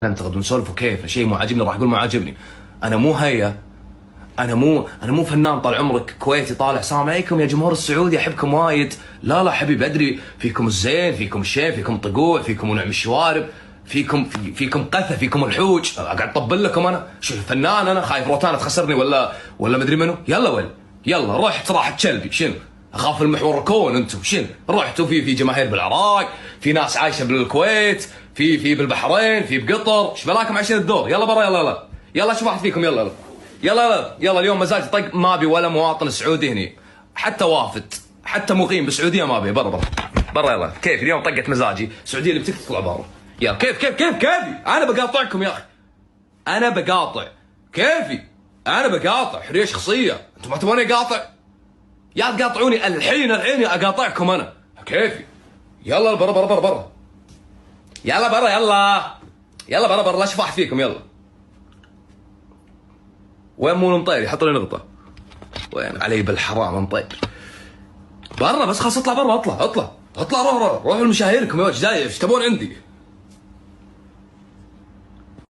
ننتقد ونسولف وكيف شيء مو عاجبني راح اقول ما عاجبني. انا مو هيا، انا مو فنان طال عمرك كويتي طالع السلام عليكم يا جمهور السعودي احبكم وايد. لا حبيبي ادري فيكم الزين، فيكم الشين، فيكم طقوع، فيكم ونعم الشوارب، فيكم قثه، فيكم الحوج. اقعد اطبل لكم انا شو فنان؟ انا خايف روتانا تخسرني ولا مدري منو. يلا وين يلا رحت راحت شلبي شنو؟ اخاف المحور الكون انتم شنو؟ رحتوا في جماهير بالعراق، في ناس عايشه بالكويت، في بالبحرين، في بقطر، ايش بلاكم عايشين الدور؟ يلا برا يلا شوف واحد فيكم يلا اليوم مزاج طق. ما ابي ولا مواطن سعودي هني، حتى وافد، حتى مقيم بالسعوديه ما ابي. برا يلا. كيف اليوم طقت مزاجي السعوديه اللي بتك تطلع برا. يلا كيفي انا بقاطعكم يا اخي، انا بقاطع كيفي، انا بقاطع حريه شخصيه. انتم ما تبوني اقاطع؟ يا تقاطعوني الحين اقاطعكم انا كيفي. يلا برا يلا برا يلا برا لا اشوف واحد فيكم. يلا وين مو المطير يحط لي نقطه؟ وين علي بالحرام مطير؟ برا بس خلاص اطلع برا، اطلع روح لمشاهيركم يا وجه جاي ايش تبون عندي؟